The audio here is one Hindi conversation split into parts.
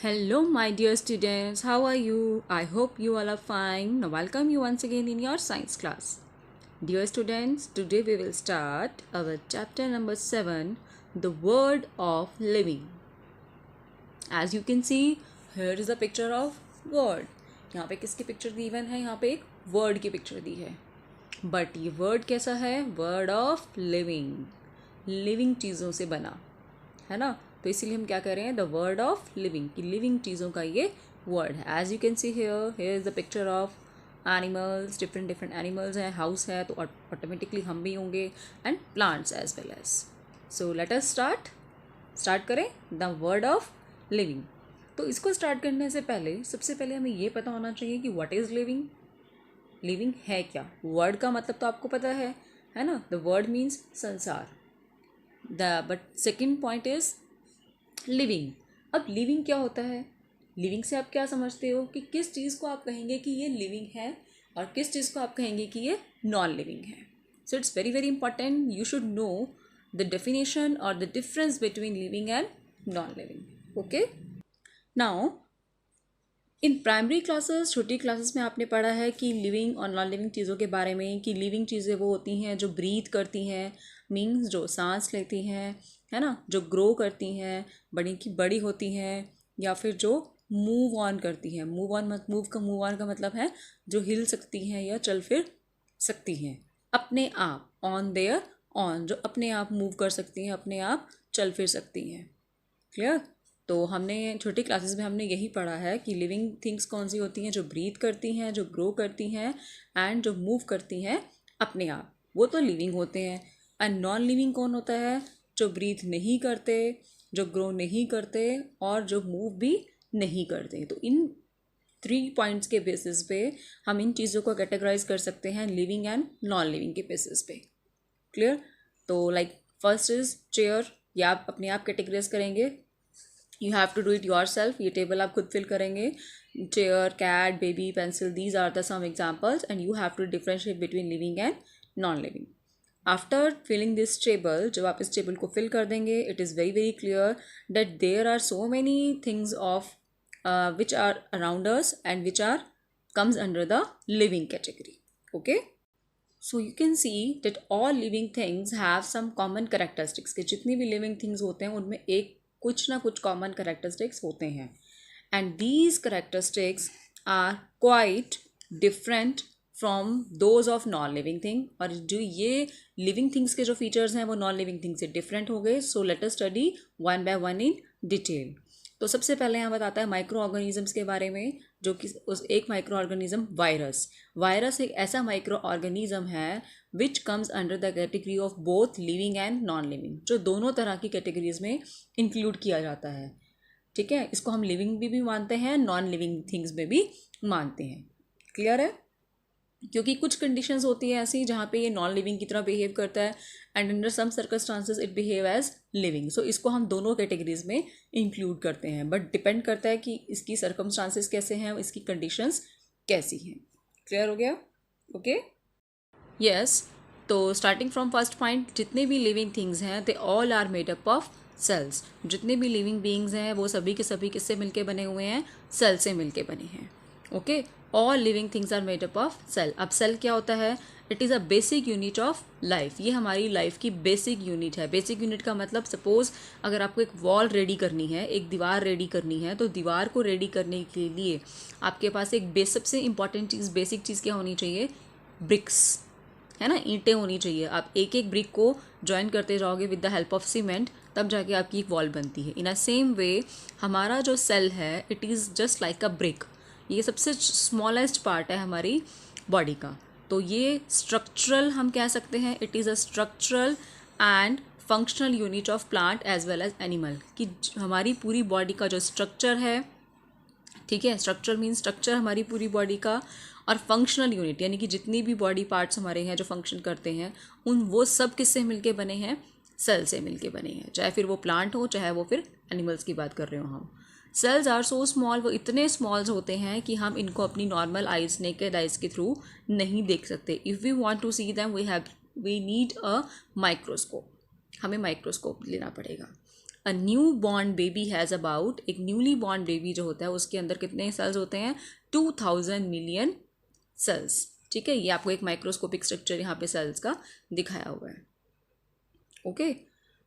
Hello, my dear students. How are you? I hope you all are fine. Now, welcome you once again in your science class. Dear students, today we will start our chapter number 7, the word of living. As you can see, here is a picture of word. यहाँ पे किसकी पिक्चर दी हुई है? यहाँ पे एक वर्ड की पिक्चर दी है. बट ये वर्ड कैसा है? Word of living. लिविंग चीज़ों से बना है ना. तो इसीलिए हम क्या कर रहे हैं, द वर्ड ऑफ लिविंग, कि लिविंग चीज़ों का ये वर्ड है. As you can see here is the picture of animals. Different animals हैं, हाउस है, तो ऑटोमेटिकली हम भी होंगे, and plants as well as. So let us start करें द वर्ड ऑफ लिविंग. तो इसको स्टार्ट करने से पहले सबसे पहले हमें ये पता होना चाहिए कि व्हाट इज़ लिविंग. लिविंग है क्या. वर्ड का मतलब तो आपको पता है ना. द वर्ड मीन्स संसार. But second point is living. अब लिविंग क्या होता है. लिविंग से आप क्या समझते हो कि किस चीज़ को आप कहेंगे कि ये लिविंग है और किस चीज़ को आप कहेंगे कि ये नॉन लिविंग है. So it's very very important. You should know the definition और the difference between living and non living. Okay. Now in primary classes, छोटी क्लासेस में आपने पढ़ा है कि लिविंग और नॉन लिविंग चीज़ों के बारे में, कि लिविंग चीज़ें वो होती हैं जो ब्रीथ करती हैं, मीन्स जो सांस लेती हैं, है ना, जो ग्रो करती हैं, बड़ी की बड़ी होती हैं, या फिर जो मूव ऑन करती हैं. मूव ऑन का मतलब है जो हिल सकती हैं या चल फिर सकती हैं अपने आप. ऑन देयर ऑन, जो अपने आप मूव कर सकती हैं, अपने आप चल फिर सकती हैं. क्लियर. तो हमने छोटी क्लासेस में हमने यही पढ़ा है कि लिविंग थिंग्स कौन सी होती हैं, जो ब्रीथ करती हैं, जो ग्रो करती हैं, एंड जो मूव करती हैं अपने आप, वो तो लिविंग होते हैं. एंड नॉन लिविंग कौन होता है, जो ब्रीथ नहीं करते, जो ग्रो नहीं करते, और जो मूव भी नहीं करते. तो इन 3 पॉइंट्स के बेसिस पे हम इन चीज़ों को कैटेगराइज कर सकते हैं, लिविंग एंड नॉन लिविंग के बेसिस पे. क्लियर. तो लाइक फर्स्ट इज चेयर. या आप अपने आप कैटेगराइज करेंगे. You have to do it yourself. ये टेबल आप खुद फिल करेंगे. Chair, cat, baby, pencil, these are the some examples, and you have to differentiate between living and non living. After filling this table, जब आप इस टेबल को फिल कर देंगे, it is very very clear that there are so many things of which are around us and which are comes under the living category. Okay. So you can see that all living things have some common characteristics. कि जितनी भी living things होते हैं उनमें एक कुछ ना कुछ common characteristics होते हैं. And these characteristics are quite different from those of non-living thing. और जो ये living things के जो features हैं वो non-living things से different हो गए. So let us study one by one in detail. तो सबसे पहले यहाँ बताता है माइक्रो ऑर्गेनिजम्स के बारे में, जो कि उस एक माइक्रो ऑर्गेनिज्म वायरस एक ऐसा माइक्रो ऑर्गेनिज्म है which comes under the category of both living and non living, जो दोनों तरह की कैटेगरीज में इंक्लूड किया जाता है. ठीक है. इसको हम लिविंग भी मानते हैं, नॉन लिविंग थिंग्स में भी मानते हैं. क्लियर है. क्योंकि कुछ कंडीशंस होती है ऐसी जहाँ पे ये नॉन लिविंग की तरह बिहेव करता है, and under some circumstances it behave as living. So इसको हम दोनों कैटेगरीज में इंक्लूड करते हैं, बट डिपेंड करता है कि इसकी सर्कमस्टांसेस कैसे हैं, इसकी कंडीशंस कैसी हैं. क्लियर हो गया. ओके. यस. तो स्टार्टिंग फ्रॉम फर्स्ट पॉइंट, जितने भी लिविंग थिंग्स हैं they all are made up of cells. जितने भी लिविंग बीइंग्स हैं वो सभी के सभी किससे मिलके बने हुए हैं, सेल से मिलके बने हैं. Okay. All living things are made up of cell. अब सेल क्या होता है, it is a basic unit of life. ये हमारी लाइफ की बेसिक यूनिट है. बेसिक यूनिट का मतलब, सपोज अगर आपको एक वॉल रेडी करनी है, एक दीवार रेडी करनी है, तो दीवार को रेडी करने के लिए आपके पास एक सबसे इंपॉर्टेंट चीज़, बेसिक चीज़ क्या होनी चाहिए, ब्रिक्स, है ना, ईंटें होनी चाहिए. आप एक एक ब्रिक को ज्वाइन करते जाओगे with the help of cement, तब जाके आपकी एक वॉल बनती है. इन अ सेम वे हमारा जो सेल है, it is just like a brick. ये सबसे स्मॉलेस्ट पार्ट है हमारी बॉडी का. तो ये स्ट्रक्चरल हम कह सकते हैं, it is a structural and functional unit of plant as well as animal. कि हमारी पूरी बॉडी का जो स्ट्रक्चर है, ठीक है, स्ट्रक्चर मीन्स स्ट्रक्चर हमारी पूरी बॉडी का, और फंक्शनल यूनिट यानी कि जितनी भी बॉडी पार्ट्स हमारे हैं जो फंक्शन करते हैं, वो सब किससे मिलके बने हैं, सेल से मिलके बने हैं. चाहे फिर वो प्लांट हो, चाहे वो फिर एनिमल्स की बात कर रहे हो हम. सेल्स आर सो स्मॉल, वो इतने स्मॉल्स होते हैं कि हम इनको अपनी नॉर्मल आइज, नेकेड आइज के थ्रू नहीं देख सकते. If we want to see them we need a microscope. हमें माइक्रोस्कोप लेना पड़ेगा. A new born baby has about, एक न्यूली बॉर्न बेबी जो होता है उसके अंदर कितने सेल्स होते हैं? 2000 मिलियन सेल्स। ठीक है, ये आपको एक माइक्रोस्कोपिक स्ट्रक्चर यहाँ पे सेल्स का दिखाया हुआ है। ओके,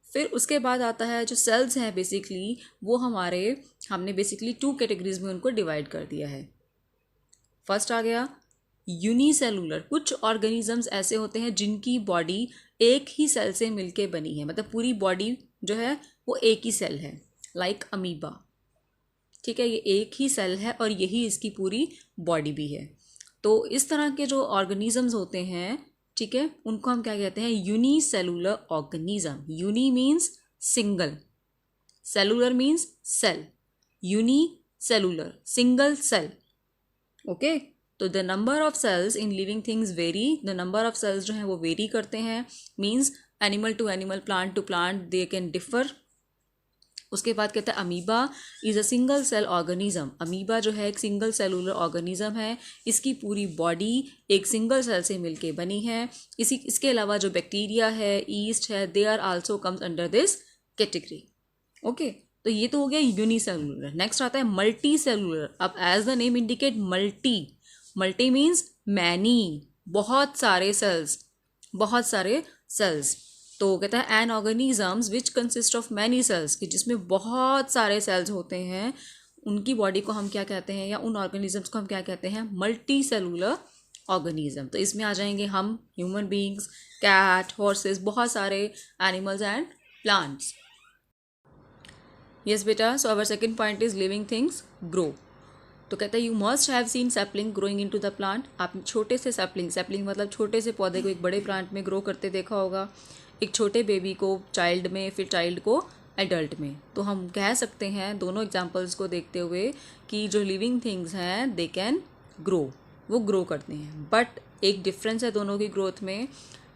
फिर उसके बाद आता है जो सेल्स हैं बेसिकली वो हमने बेसिकली 2 कैटेगरीज में उनको डिवाइड कर दिया है। फर्स्ट आ गया यूनिसेलुलर। कुछ ऑर्गेनिजम्स ऐसे होते हैं जिनकी बॉडी एक ही सेल से मिलके बनी है, मतलब पूरी बॉडी जो है वो एक ही सेल है, लाइक अमीबा। ठीक है, ये एक ही सेल है और यही इसकी पूरी बॉडी भी है। तो इस तरह के जो ऑर्गेनिजम्स होते हैं, ठीक है, उनको हम क्या कहते हैं? Unicellular organism. Uni means single, cellular means cell, unicellular single cell. Okay, तो the number of cells in living things vary, the number of cells जो हैं वो वेरी करते हैं, means animal to animal, plant to plant they can differ. उसके बाद कहता है amoeba is a single cell organism. Amoeba जो है एक सिंगल सेलुलर ऑर्गेनिज्म है, इसकी पूरी बॉडी एक सिंगल सेल से मिलके बनी है। इसके अलावा जो बैक्टीरिया है, ईस्ट है, they are also comes under this category. Okay, तो ये तो हो गया यूनिसेलुलर। नेक्स्ट आता है मल्टी सेलुलर। अब as the name indicate multi, multi means many, बहुत सारे सेल्स, बहुत सारे सेल्स। तो कहता है an organisms which consist of many cells, कि जिसमें बहुत सारे सेल्स होते हैं, उनकी बॉडी को हम क्या कहते हैं, या उन ऑर्गेनिजम्स को हम क्या कहते हैं? Multi cellular organism. तो इसमें आ जाएंगे हम ह्यूमन बींग्स, कैट, हॉर्सेस, बहुत सारे एनिमल्स एंड प्लांट्स। यस बेटा, so our second point is living things grow. तो कहता है you must have seen sapling growing into the plant. आपने छोटे से सैपलिंग मतलब छोटे से पौधे को एक बड़े प्लांट में ग्रो करते देखा होगा, एक छोटे बेबी को चाइल्ड में, फिर चाइल्ड को एडल्ट में। तो हम कह सकते हैं दोनों एग्जांपल्स को देखते हुए कि जो लिविंग थिंग्स हैं दे कैन ग्रो, वो ग्रो करते हैं। बट एक डिफरेंस है दोनों की ग्रोथ में।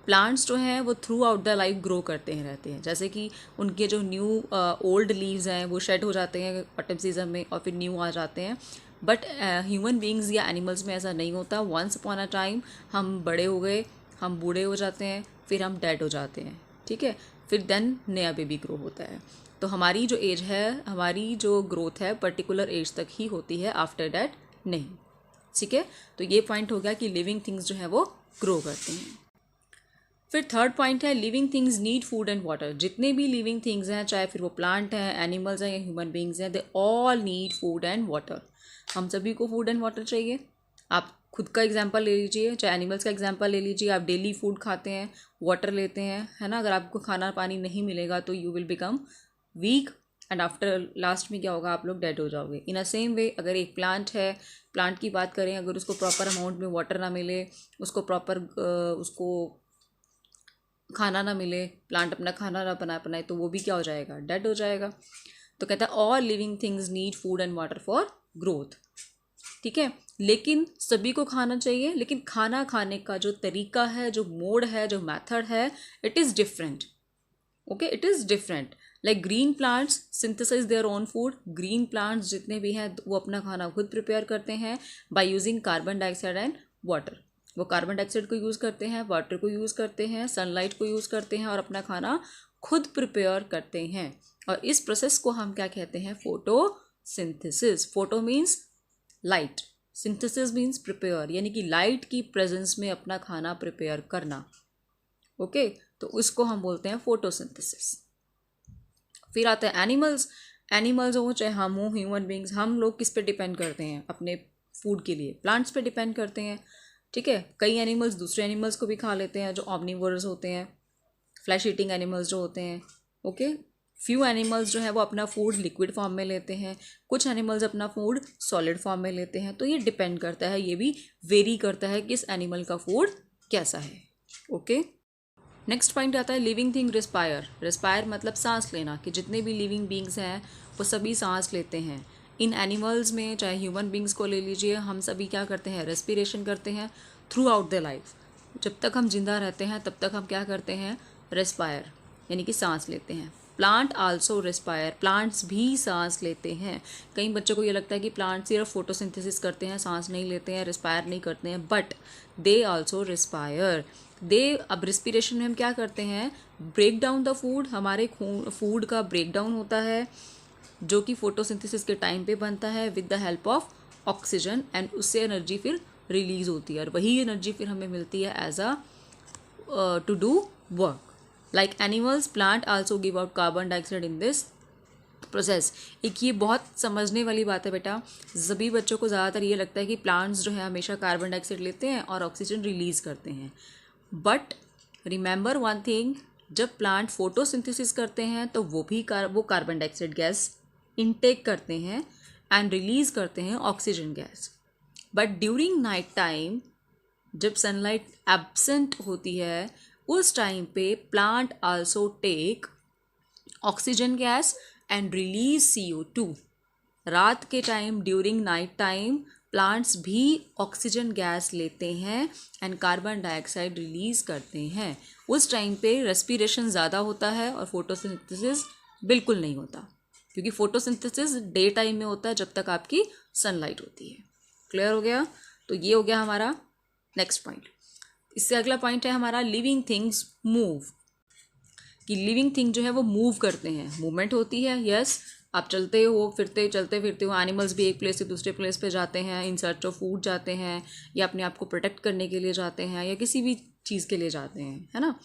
प्लांट्स जो हैं वो through out the life grow करते हैं रहते हैं, जैसे कि उनके जो न्यू ओल्ड लीव्स हैं वो शेड हो जाते हैं ऑटम सीजन में और फिर न्यू आ जाते हैं। बट ह्यूमन बींग्स या एनिमल्स में ऐसा नहीं होता। वंस अपॉन अ टाइम हम बड़े हो गए, हम बूढ़े हो जाते हैं, फिर हम डेड हो जाते हैं। ठीक है, फिर देन नया बेबी ग्रो होता है। तो हमारी जो एज है, हमारी जो ग्रोथ है पर्टिकुलर एज तक ही होती है, आफ्टर डेट नहीं। ठीक है, तो ये पॉइंट हो गया कि लिविंग थिंग्स जो है वो ग्रो करते हैं। फिर थर्ड पॉइंट है living things need food and water. जितने भी लिविंग थिंग्स हैं, चाहे फिर वो प्लांट हैं, एनिमल्स हैं या ह्यूमन बींग्स हैं, they all need food and water. हम सभी को फूड एंड वाटर चाहिए। आप खुद का एग्जांपल ले लीजिए, चाहे एनिमल्स का एग्जांपल ले लीजिए। आप डेली फूड खाते हैं, वाटर लेते हैं, है ना। अगर आपको खाना पानी नहीं मिलेगा तो you will become weak and after last में क्या होगा, आप लोग डेड हो जाओगे। इन अ सेम वे अगर एक प्लांट है, प्लांट की बात करें, अगर उसको प्रॉपर अमाउंट में वाटर ना मिले, उसको प्रॉपर उसको खाना ना मिले, प्लांट अपना खाना ना बनाए तो वो भी क्या हो जाएगा, डेड हो जाएगा। तो कहता है all living things need food and water for growth. ठीक है, लेकिन सभी को खाना चाहिए, लेकिन खाना खाने का जो तरीका है, जो मोड है, जो मेथड है, it is different. Okay, it is different. Like green plants synthesize their own food. Green plants जितने भी हैं वो अपना खाना खुद प्रिपेयर करते हैं by using carbon dioxide and water. वो कार्बन डाइऑक्साइड को यूज़ करते हैं, वाटर को यूज़ करते हैं, सनलाइट को यूज़ करते हैं और अपना खाना खुद प्रिपेयर करते हैं। और इस प्रोसेस को हम क्या कहते हैं, photosynthesis. Photo means light, synthesis means prepare, यानी कि लाइट की प्रेजेंस में अपना खाना प्रिपेयर करना। ओके, तो उसको हम बोलते हैं फोटोसिंथेसिस। फिर आता है एनिमल्स। एनिमल्स हो चाहे हम हो, ह्यूमन बींग्स, हम लोग किस पे डिपेंड करते हैं अपने फूड के लिए? प्लांट्स पे डिपेंड करते हैं। ठीक है, कई एनिमल्स दूसरे एनिमल्स को भी खा लेते हैं, जो ऑमनिवोरस होते हैं, फ्लैश ईटिंग एनिमल्स जो होते हैं। ओके, फ्यू एनिमल्स जो है वो अपना फूड लिक्विड फॉर्म में लेते हैं, कुछ एनिमल्स अपना फूड सॉलिड फॉर्म में लेते हैं। तो ये डिपेंड करता है, ये भी वेरी करता है किस एनिमल का फूड कैसा है। ओके, नेक्स्ट पॉइंट आता है लिविंग थिंग रिस्पायर। रिस्पायर मतलब सांस लेना, कि जितने भी लिविंग बींग्स हैं वो सभी सांस लेते हैं। इन एनिमल्स में चाहे ह्यूमन बींग्स को ले लीजिए, हम सभी क्या करते हैं, रेस्पिरेशन करते हैं थ्रू आउट द लाइफ। जब तक हम जिंदा रहते हैं तब तक हम क्या करते हैं, रेस्पायर, यानी कि सांस लेते हैं। प्लांट आल्सो रेस्पायर, प्लांट्स भी सांस लेते हैं। कई बच्चों को ये लगता है कि प्लांट सिर्फ फोटोसिंथेसिस करते हैं, सांस नहीं लेते हैं, रेस्पायर नहीं करते हैं, बट दे आल्सो रेस्पायर। दे अब रिस्पिरेशन में हम क्या करते हैं, ब्रेक डाउन द फूड, हमारे फूड का ब्रेक डाउन होता है जो कि फोटोसिंथेसिस के टाइम पे बनता है with the help of oxygen, and उससे एनर्जी फिर रिलीज होती है और वही एनर्जी फिर हमें मिलती है as a to do work. Like animals, plant also give out carbon dioxide in this process. एक ये बहुत समझने वाली बात है बेटा, सभी बच्चों को ज़्यादातर ये लगता है कि प्लांट्स जो है हमेशा कार्बन डाइऑक्साइड लेते हैं और ऑक्सीजन रिलीज करते हैं. बट रिमेंबर वन थिंग, जब प्लांट फोटोसिंथेसिस करते हैं तो वो कार्बन डाइऑक्साइड गैस इनटेक करते हैं एंड रिलीज करते हैं oxygen gas. But during night time जब सनलाइट एब्सेंट होती है उस टाइम पे plant also take oxygen gas and release CO2. रात के time during night time plants भी ऑक्सीजन गैस लेते हैं एंड कार्बन डाइऑक्साइड रिलीज करते हैं. उस टाइम पे रेस्पिरेशन ज़्यादा होता है और फोटोसिंथेसिस बिल्कुल नहीं होता, क्योंकि फोटोसिंथेसिस डे टाइम में होता है जब तक आपकी सनलाइट होती है. क्लियर हो गया? तो ये हो गया हमारा नेक्स्ट पॉइंट. इससे अगला पॉइंट है हमारा लिविंग थिंग्स मूव. कि लिविंग थिंग जो है वो मूव करते हैं, मूवमेंट होती है. यस, आप चलते फिरते हो. एनिमल्स भी एक प्लेस से दूसरे प्लेस पे जाते हैं, इन सर्च ऑफ फूड जाते हैं, या अपने आप को प्रोटेक्ट करने के लिए जाते हैं, या किसी भी चीज़ के लिए जाते हैं, है ना.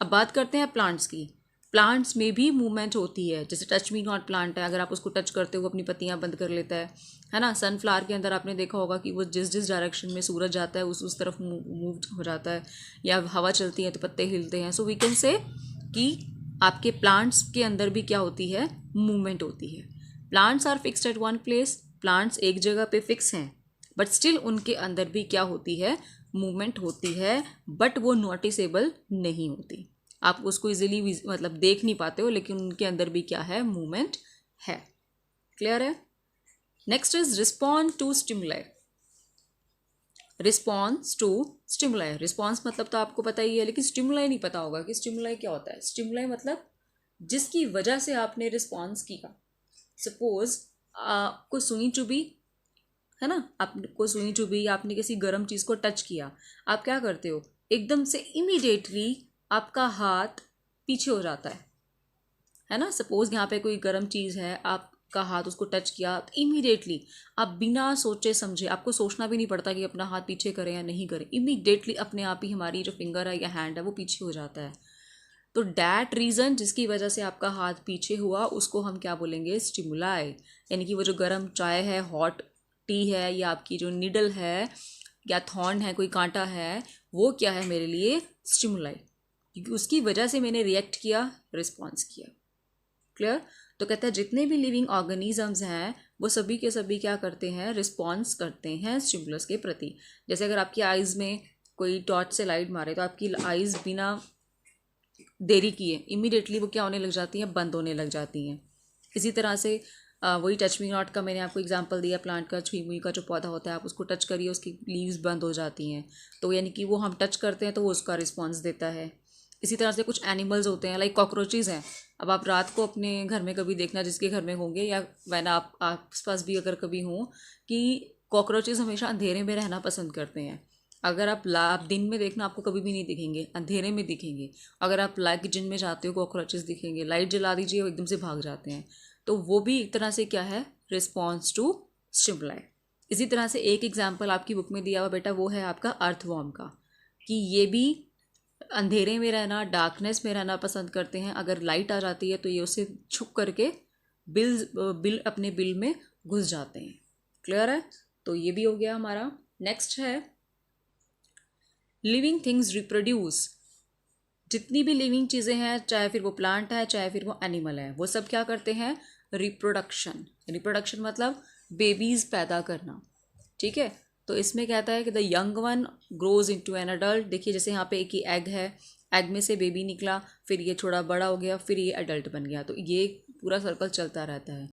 अब बात करते हैं प्लांट्स की. प्लांट्स में भी मूवमेंट होती है. जैसे टच मी नॉट प्लांट है, अगर आप उसको टच करते हो अपनी पत्तियां बंद कर लेता है ना. सनफ्लावर के अंदर आपने देखा होगा कि वो जिस जिस डायरेक्शन में सूरज जाता है उस तरफ मूव हो जाता है, या हवा चलती है तो पत्ते हिलते हैं. सो वी कैन से कि आपके प्लांट्स के अंदर भी क्या होती है, मूवमेंट होती है. Plants are fixed at one place, plants एक जगह पे फिक्स हैं, बट स्टिल उनके अंदर भी क्या होती है, मूवमेंट होती है, बट वो नोटिसेबल नहीं होती. आप उसको इजीली मतलब देख नहीं पाते हो, लेकिन उनके अंदर भी क्या है, मूवमेंट है. क्लियर है? Next is respond to stimuli. Response to stimuli. Response मतलब तो आपको पता ही है, लेकिन स्टिमुलाई नहीं पता होगा कि स्टिमुलाई क्या होता है. स्टिमुलाई मतलब जिसकी वजह से आपने रिस्पॉन्स किया. सपोज आपको सुई चुभी, है ना, आपको सुई चुभी, आपने किसी गर्म चीज़ को टच किया, आप क्या करते हो, एकदम से इमीडिएटली आपका हाथ पीछे हो जाता है ना. सपोज यहाँ पे कोई गर्म चीज़ है, आपका हाथ उसको टच किया, तो इमीडिएटली आप बिना सोचे समझे, आपको सोचना भी नहीं पड़ता कि अपना हाथ पीछे करें या नहीं करें, इमीडिएटली अपने आप ही हमारी जो फिंगर है या हैंड है वो पीछे हो जाता है. तो डैट रीज़न जिसकी वजह से आपका हाथ पीछे हुआ उसको हम क्या बोलेंगे, स्टिमुलाई. यानी कि वो जो गर्म चाय है, हॉट टी है, या आपकी जो निडल है या थॉर्न है, कोई कांटा है, वो क्या है मेरे लिए, स्टिमुलाई, क्योंकि उसकी वजह से मैंने रिएक्ट किया, रिस्पॉन्स किया. क्लियर? तो कहता है जितने भी लिविंग ऑर्गेनिजम्स हैं वो सभी के सभी क्या करते हैं, रिस्पॉन्स करते हैं स्टिमुलस के प्रति. जैसे अगर आपकी आइज़ में कोई टॉर्च से लाइट मारे तो आपकी आइज़ बिना देरी किए इमीडिएटली वो क्या होने लग जाती हैं, बंद होने लग जाती हैं. इसी तरह से वही टच मी नॉट का मैंने आपको एग्जांपल दिया. प्लांट का छुई मुई का जो पौधा होता है, आप उसको टच करिए, उसकी लीव्स बंद हो जाती हैं, तो यानी कि वो हम टच करते हैं तो वो उसका रिस्पॉन्स देता है. इसी तरह से कुछ एनिमल्स होते हैं, लाइक कॉकरोचेज़ हैं. अब आप रात को अपने घर में कभी देखना, जिसके घर में होंगे या वैन आप आस पास भी अगर कभी हों, कि कॉकरोचेज़ हमेशा अंधेरे में रहना पसंद करते हैं. अगर आप दिन में देखना आपको कभी भी नहीं दिखेंगे, अंधेरे में दिखेंगे. अगर आप लाइट किचन में जाते हो कॉकरोचेस दिखेंगे, लाइट जला दीजिए वो एकदम से भाग जाते हैं. तो वो भी एक तरह से क्या है, रिस्पॉन्स टू स्टिमुलाई. इसी तरह से एक एग्जाम्पल आपकी बुक में दिया हुआ बेटा, वो है आपका अर्थवॉर्म का, कि ये भी अंधेरे में रहना, डार्कनेस में रहना पसंद करते हैं. अगर लाइट आ जाती है तो ये उसे छुप करके अपने बिल में घुस जाते हैं. क्लियर है? तो ये भी हो गया हमारा. नेक्स्ट है लिविंग थिंग्स रिप्रोड्यूस. जितनी भी लिविंग चीज़ें हैं, चाहे फिर वो प्लांट है चाहे फिर वो एनिमल है, वो सब क्या करते हैं, रिप्रोडक्शन. रिप्रोडक्शन मतलब बेबीज़ पैदा करना. ठीक है? तो इसमें कहता है कि the young one grows into an adult. देखिए जैसे यहाँ पे एक ही एग है, एग में से बेबी निकला, फिर ये थोड़ा बड़ा हो गया, फिर ये अडल्ट बन गया. तो ये पूरा सर्कल चलता रहता है.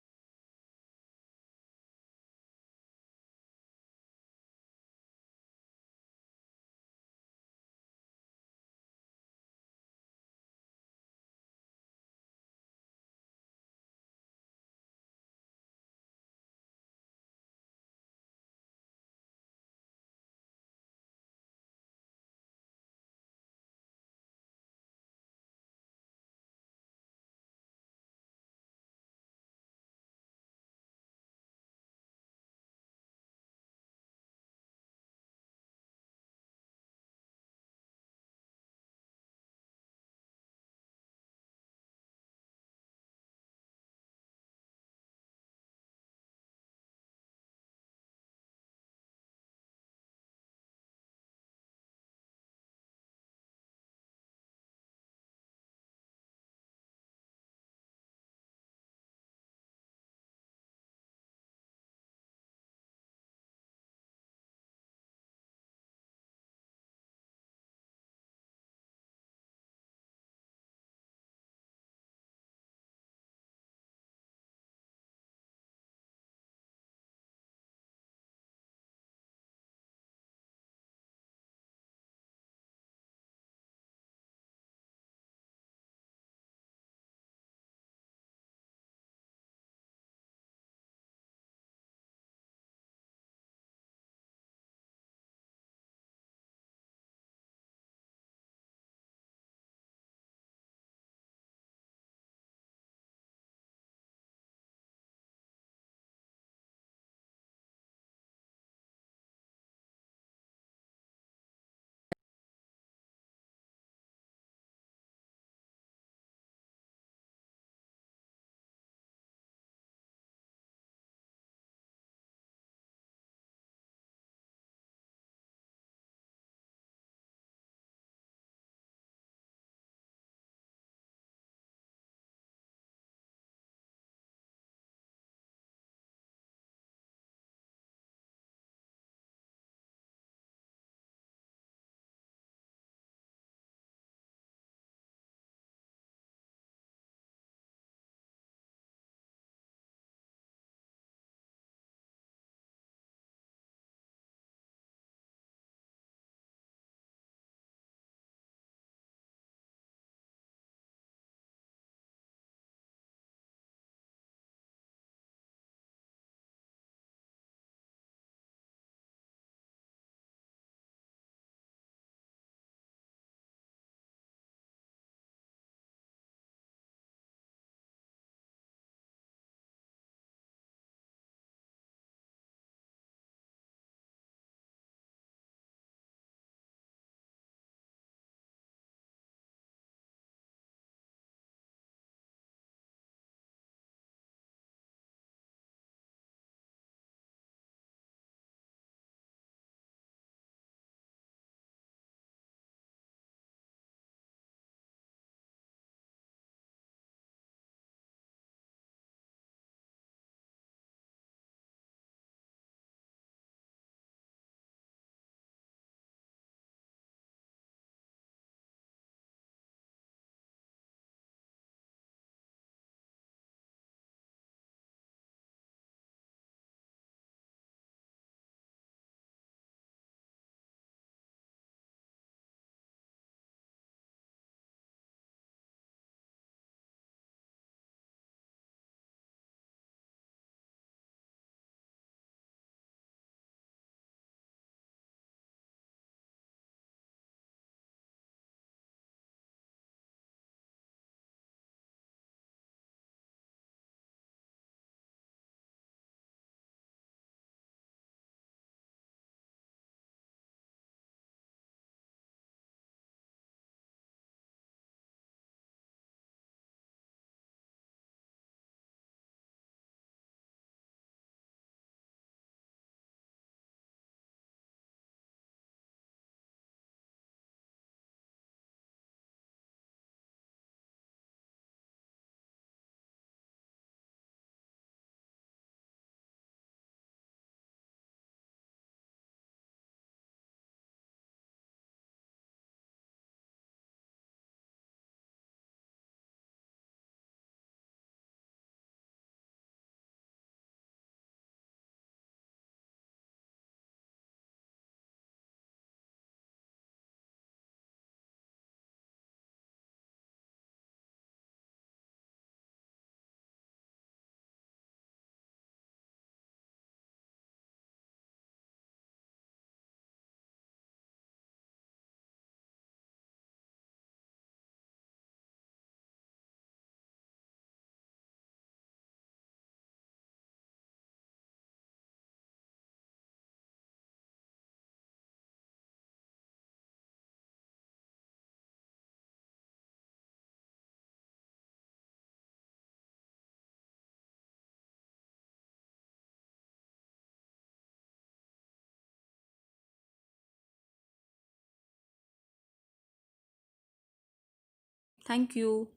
Thank you.